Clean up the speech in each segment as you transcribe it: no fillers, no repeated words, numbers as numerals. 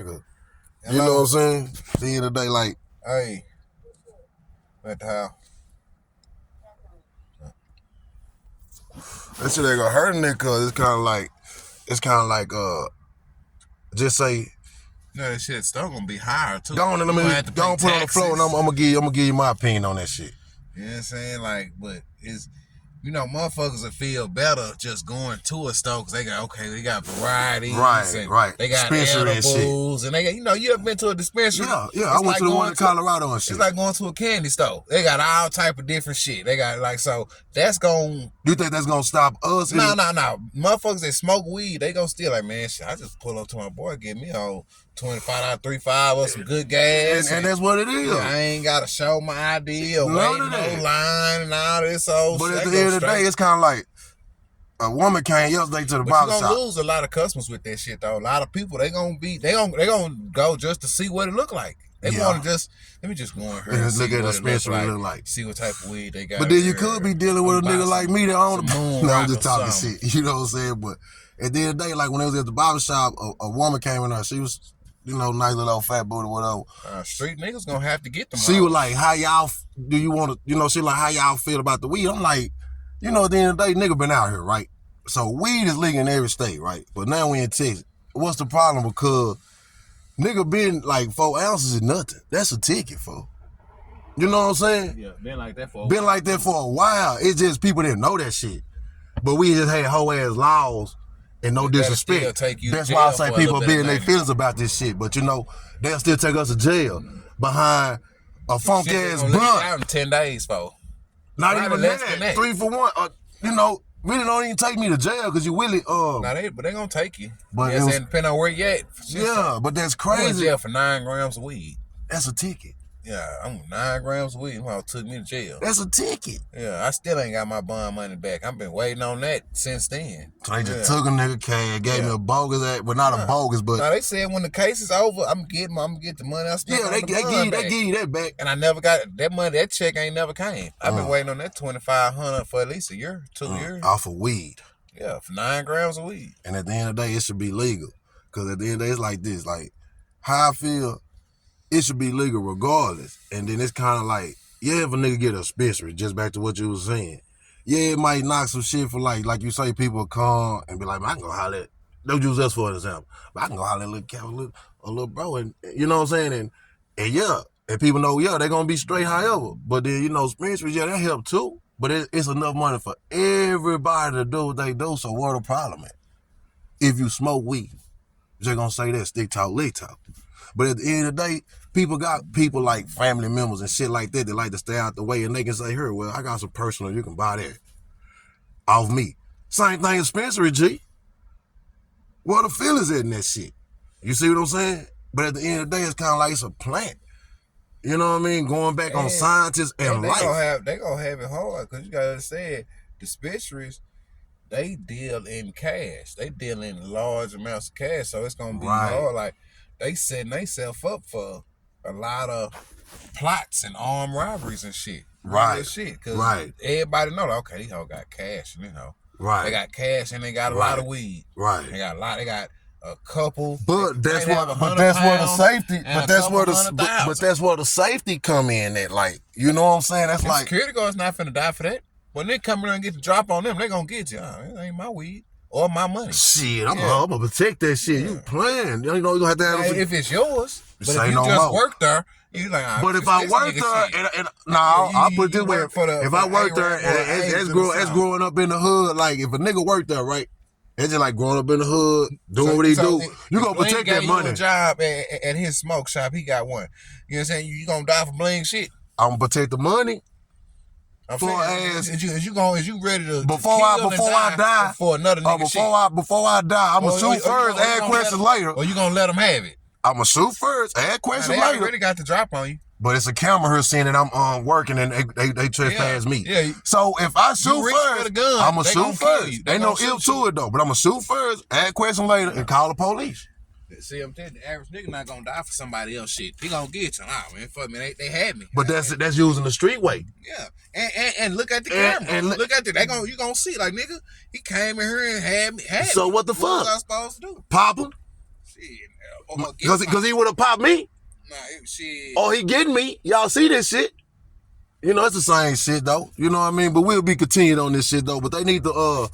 nigga. You know what I'm saying? At the end of the day, like, hey, at the house. That shit ain't gonna hurt a nigga, cause it's kind of like, just say. No, that shit still gonna be higher too. Go on and don't put on the floor, and I'm gonna give you my opinion on that shit. You know what I'm saying? Like, but it's, you know, motherfuckers will feel better just going to a store because they got varieties. Right. They got dispensary edibles, and they got, you know, you ever been to a dispensary? Yeah. I went to the one in Colorado and shit. It's like going to a candy store. They got all type of different shit. They got like, so that's gonna. You think that's gonna stop us? No. Motherfuckers that smoke weed, they gonna still like, man, shit, I just pull up to my boy, get me a $25, $3.5 or some good gas. And that's what it is. I ain't gotta show my ID or wait no line and all this old shit. But at the end of the day, it's kind of like a woman came yesterday to the barber shop. You gonna lose a lot of customers with that shit though. A lot of people they gonna go just to see what it look like. They want to let me just go in here and look at the dispensary look like. See what type of weed they got. But then you could be dealing with a nigga like me that own the moon. No, I'm just talking shit. You know what I'm saying? But at the end of the day, like when I was at the barber shop, a woman came in there. She was, you know, nice little old fat booty, whatever. Street niggas gonna have to get them. She was like, how y'all, do you want to, you know, she like, how y'all feel about the weed? I'm like, you know, at the end of the day, nigga been out here, right? So weed is legal in every state, right? But now we in Texas. What's the problem? Because nigga been like 4 ounces is nothing. That's a ticket, for. You know what I'm saying? Yeah, been like that for a while. It's just people didn't know that shit. But we just had whole ass laws and no disrespect. That's why I say people be in their feelings about this shit. But you know, they'll still take us to jail behind a funk ass blunt. Out in 10 days, for. Not even that. 3 for 1. You know, really don't even take me to jail because you really but they gonna take you. But depending on where you at. Yeah, but that's crazy. I went to jail for 9 grams of weed. That's a ticket. Yeah, I'm 9 grams of weed. Well, took me to jail. That's a ticket. Yeah, I still ain't got my bond money back. I've been waiting on that since then. So they just took a nigga cash, gave me a bogus ass, but not a bogus, but. No, they said when the case is over, I'm gonna get the money I spent. Yeah, they give you that back. And I never got that money. That check ain't never came. I've been waiting on that $2,500 for at least a year, 2 years. Off of weed. Yeah, for 9 grams of weed. And at the end of the day, it should be legal. Because at the end of the day, it's like this. Like, how I feel, it should be legal regardless. And then it's kind of like, yeah, if a nigga get a dispensary, just back to what you was saying. Yeah, it might knock some shit for like you say, people come and be like, man, I can go holler at, don't use us for an example, but I can go holler at a little bro, and you know what I'm saying? And yeah, and people know, yeah, they're going to be straight however. But then, you know, dispensaries, yeah, that help too. But it's enough money for everybody to do what they do, so what the problem at? If you smoke weed, they're going to say that, stick talk, lick talk. But at the end of the day, people got people like family members and shit like that that like to stay out the way, and they can say, here, well, I got some personal, you can buy that off me. Same thing dispensary, G. What the feel is in that shit? You see what I'm saying? But at the end of the day, it's kind of like it's a plant. You know what I mean? Going back on scientists and life. They gonna have it hard because you gotta understand, dispensaries, they deal in cash. They deal in large amounts of cash, so it's gonna be hard. Like, they setting themselves up for a lot of plots and armed robberies and shit. Right. Because everybody know, like, okay, these hoes got cash, you know. Right. They got cash and they got a lot of weed. Right. They got a couple. But that's where the safety come in at, like, you know what I'm saying? That's like security guard's not finna die for that. When they come in and get the drop on them, they gonna get you. Oh, it ain't my weed or my money. Shit, I'm gonna protect that shit. You playing. You know you gonna have to have if it's yours. But if you just work there, you like, but if I work there, and I'll put it this way: if I work there, as growing up in the hood, like if a nigga work there, right? It's just like growing up in the hood, doing what he do. You gonna protect that money. A job at his smoke shop, he got one. You know what I'm saying? You gonna die for bling shit. I'm gonna protect the money. Is you ready to before I die for another nigga before I die, I'm gonna shoot first, ask questions later. Or you gonna let them have it? I'm gonna shoot first, ask questions later. They already got the drop on you. But it's a camera here seeing that I'm working and they trespass me. Yeah. So if I shoot first, I'm gonna shoot first. Ain't no ill to it though, but I'm gonna shoot first, ask questions later, and call the police. See, I'm telling you, the average nigga not gonna die for somebody else shit. He gonna get you. Nah, man, fuck me, they had me. But that's using the street way. Yeah, and look at the camera. And look at it. You gonna see, like, nigga, he came in here and had me. So what the fuck? What was I supposed to do? Pop him. Shit. Because he would have popped me. Nah, shit. Or he getting me. Y'all see this shit. You know, it's the same shit, though. You know what I mean? But we'll be continued on this shit, though. But they need to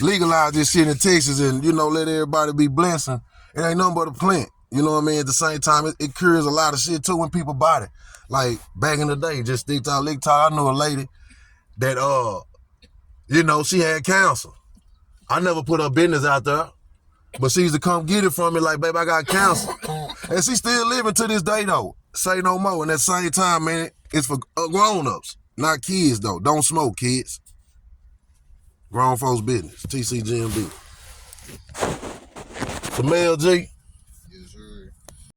legalize this shit in Texas and, you know, let everybody be blessing. It ain't nothing but a plant. You know what I mean? At the same time, it cures a lot of shit, too, in people's body. Like, back in the day, just stick to lick talk. I knew a lady that, you know, she had cancer. I never put her business out there. But she used to come get it from me like, babe, I got cancer. And she still living to this day, though. Say no more. And at the same time, man, it's for grown-ups, not kids, though. Don't smoke, kids. Grown folks' business. TCGMB. From LG.